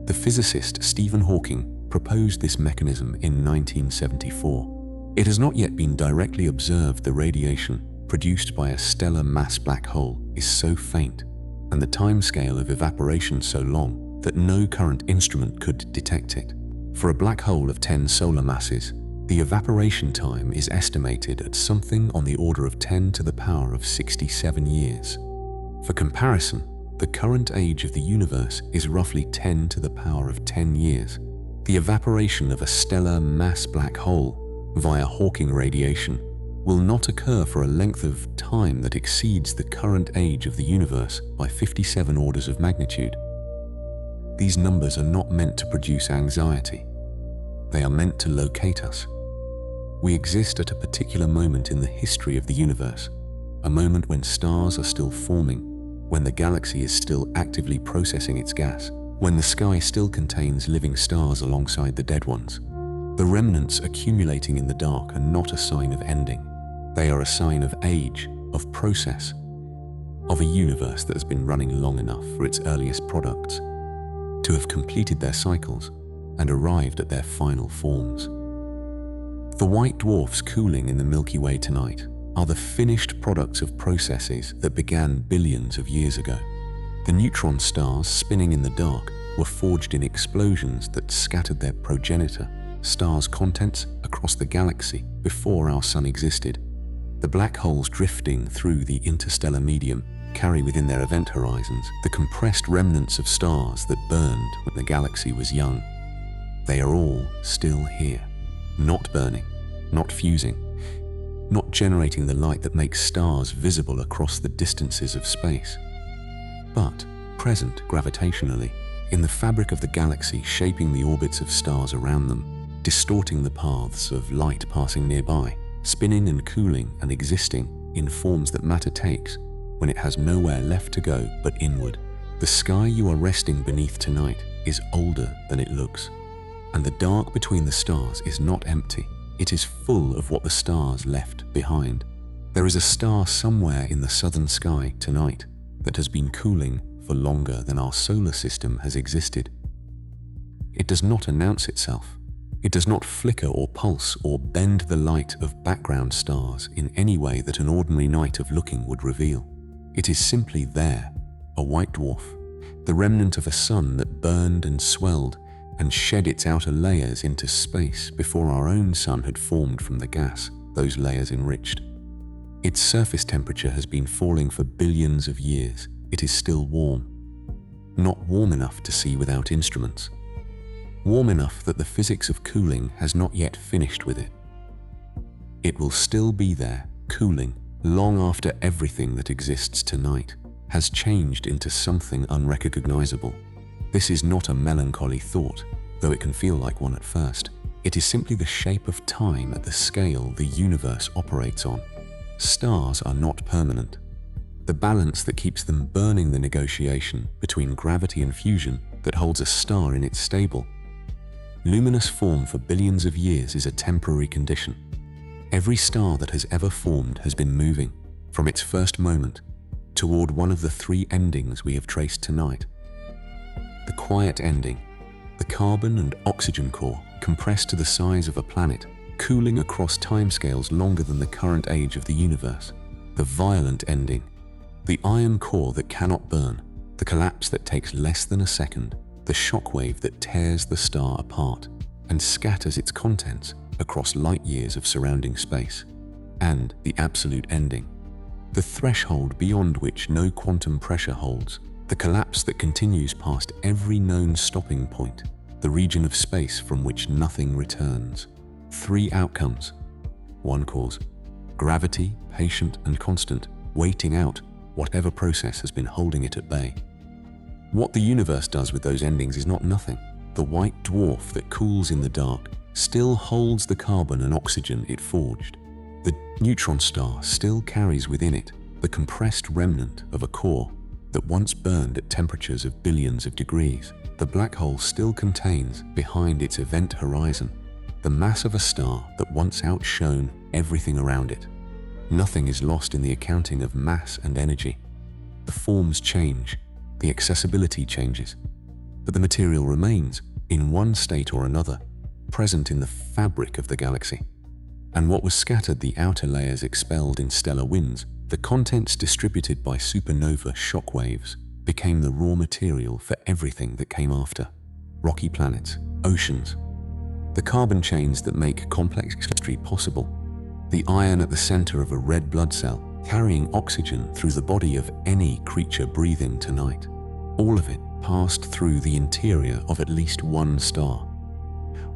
The physicist Stephen Hawking proposed this mechanism in 1974. It has not yet been directly observed. The radiation produced by a stellar mass black hole is so faint, and the timescale of evaporation so long, that no current instrument could detect it. For a black hole of 10 solar masses, the evaporation time is estimated at something on the order of 10 to the power of 67 years. For comparison, the current age of the universe is roughly 10 to the power of 10 years. The evaporation of a stellar mass black hole via Hawking radiation will not occur for a length of time that exceeds the current age of the universe by 57 orders of magnitude. These numbers are not meant to produce anxiety. They are meant to locate us. We exist at a particular moment in the history of the universe, a moment when stars are still forming, when the galaxy is still actively processing its gas, when the sky still contains living stars alongside the dead ones. The remnants accumulating in the dark are not a sign of ending. They are a sign of age, of process, of a universe that has been running long enough for its earliest products to have completed their cycles and arrived at their final forms. The white dwarfs cooling in the Milky Way tonight are the finished products of processes that began billions of years ago. The neutron stars spinning in the dark were forged in explosions that scattered their progenitor, stars' contents, across the galaxy before our sun existed. The black holes drifting through the interstellar medium carry within their event horizons the compressed remnants of stars that burned when the galaxy was young. They are all still here, not burning, not fusing, not generating the light that makes stars visible across the distances of space, but present gravitationally in the fabric of the galaxy, shaping the orbits of stars around them, distorting the paths of light passing nearby, spinning and cooling and existing in forms that matter takes when it has nowhere left to go but inward. The sky you are resting beneath tonight is older than it looks, and the dark between the stars is not empty. It is full of what the stars left behind. There is a star somewhere in the southern sky tonight that has been cooling for longer than our solar system has existed. It does not announce itself. It does not flicker or pulse or bend the light of background stars in any way that an ordinary night of looking would reveal. It is simply there, a white dwarf, the remnant of a sun that burned and swelled and shed its outer layers into space before our own sun had formed from the gas those layers enriched. Its surface temperature has been falling for billions of years. It is still warm. Not warm enough to see without instruments. Warm enough that the physics of cooling has not yet finished with it. It will still be there, cooling, long after everything that exists tonight has changed into something unrecognizable. This is not a melancholy thought, though it can feel like one at first. It is simply the shape of time at the scale the universe operates on. Stars are not permanent. The balance that keeps them burning, the negotiation between gravity and fusion that holds a star in its stable, luminous form for billions of years, is a temporary condition. Every star that has ever formed has been moving, from its first moment, toward one of the three endings we have traced tonight. The quiet ending, the carbon and oxygen core compressed to the size of a planet, cooling across timescales longer than the current age of the universe. The violent ending, the iron core that cannot burn, the collapse that takes less than a second, the shockwave that tears the star apart and scatters its contents across light years of surrounding space. And the absolute ending, the threshold beyond which no quantum pressure holds, the collapse that continues past every known stopping point, the region of space from which nothing returns. Three outcomes. One cause, gravity, patient and constant, waiting out whatever process has been holding it at bay. What the universe does with those endings is not nothing. The white dwarf that cools in the dark still holds the carbon and oxygen it forged. The neutron star still carries within it the compressed remnant of a core that once burned at temperatures of billions of degrees. The black hole still contains, behind its event horizon, the mass of a star that once outshone everything around it. Nothing is lost in the accounting of mass and energy. The forms change, the accessibility changes, but the material remains, in one state or another, present in the fabric of the galaxy. And what was scattered, the outer layers expelled in stellar winds, the contents distributed by supernova shockwaves, became the raw material for everything that came after. Rocky planets, oceans, the carbon chains that make complex chemistry possible, the iron at the center of a red blood cell, carrying oxygen through the body of any creature breathing tonight. All of it passed through the interior of at least one star.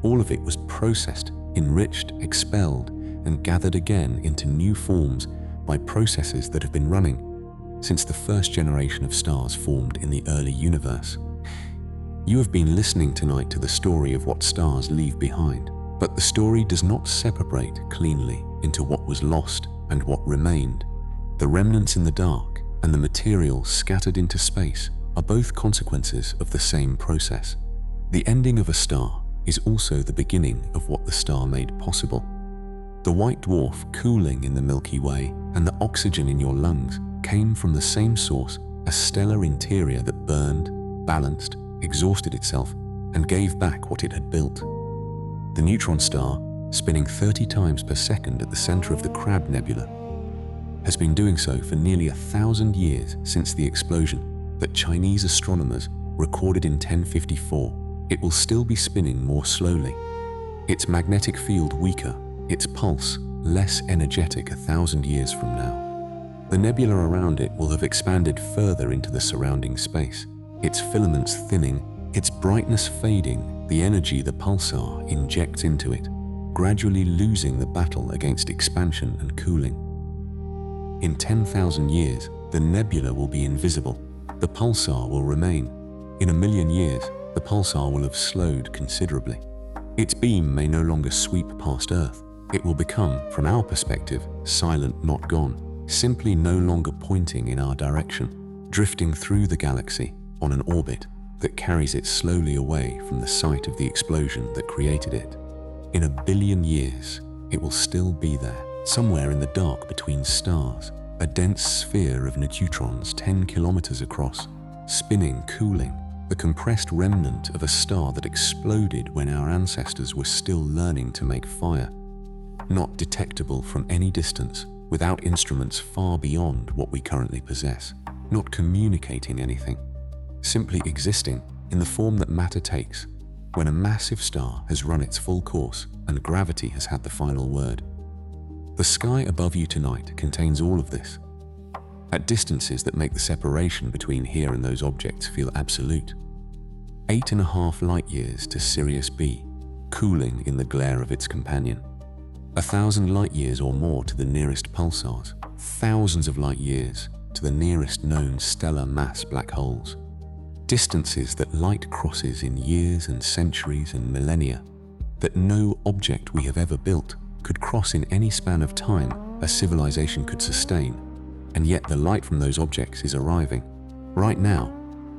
All of it was processed, enriched, expelled, and gathered again into new forms by processes that have been running since the first generation of stars formed in the early universe. You have been listening tonight to the story of what stars leave behind, but the story does not separate cleanly into what was lost and what remained. The remnants in the dark and the material scattered into space are both consequences of the same process. The ending of a star is also the beginning of what the star made possible. The white dwarf cooling in the Milky Way and the oxygen in your lungs came from the same source, a stellar interior that burned, balanced, exhausted itself, and gave back what it had built. The neutron star, spinning 30 times per second at the center of the Crab Nebula, has been doing so for nearly 1,000 years since the explosion that Chinese astronomers recorded in 1054. It will still be spinning more slowly, its magnetic field weaker, its pulse less energetic 1,000 years from now. The nebula around it will have expanded further into the surrounding space, its filaments thinning, its brightness fading, the energy the pulsar injects into it, gradually losing the battle against expansion and cooling. In 10,000 years, the nebula will be invisible. The pulsar will remain. In 1,000,000 years, the pulsar will have slowed considerably. Its beam may no longer sweep past Earth. It will become, from our perspective, silent, not gone, simply no longer pointing in our direction, drifting through the galaxy on an orbit that carries it slowly away from the site of the explosion that created it. In 1,000,000,000 years, it will still be there, somewhere in the dark between stars, a dense sphere of neutrons 10 kilometers across, spinning, cooling, the compressed remnant of a star that exploded when our ancestors were still learning to make fire. Not detectable from any distance, without instruments far beyond what we currently possess, not communicating anything, simply existing in the form that matter takes when a massive star has run its full course and gravity has had the final word. The sky above you tonight contains all of this, at distances that make the separation between here and those objects feel absolute. 8.5 light years to Sirius B, cooling in the glare of its companion. 1,000 light years or more to the nearest pulsars, thousands of light years to the nearest known stellar mass black holes. Distances that light crosses in years and centuries and millennia, that no object we have ever built could cross in any span of time a civilization could sustain, and yet the light from those objects is arriving. Right now,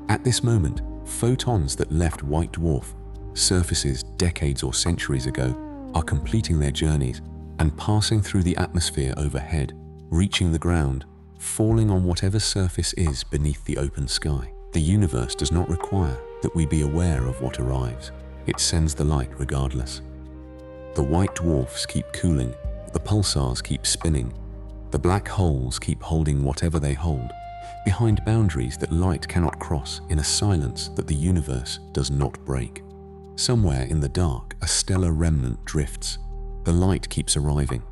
at this moment, photons that left white dwarf surfaces decades or centuries ago are completing their journeys and passing through the atmosphere overhead, reaching the ground, falling on whatever surface is beneath the open sky. The universe does not require that we be aware of what arrives. It sends the light regardless. The white dwarfs keep cooling, the pulsars keep spinning, the black holes keep holding whatever they hold, behind boundaries that light cannot cross, in a silence that the universe does not break. Somewhere in the dark, a stellar remnant drifts. The light keeps arriving,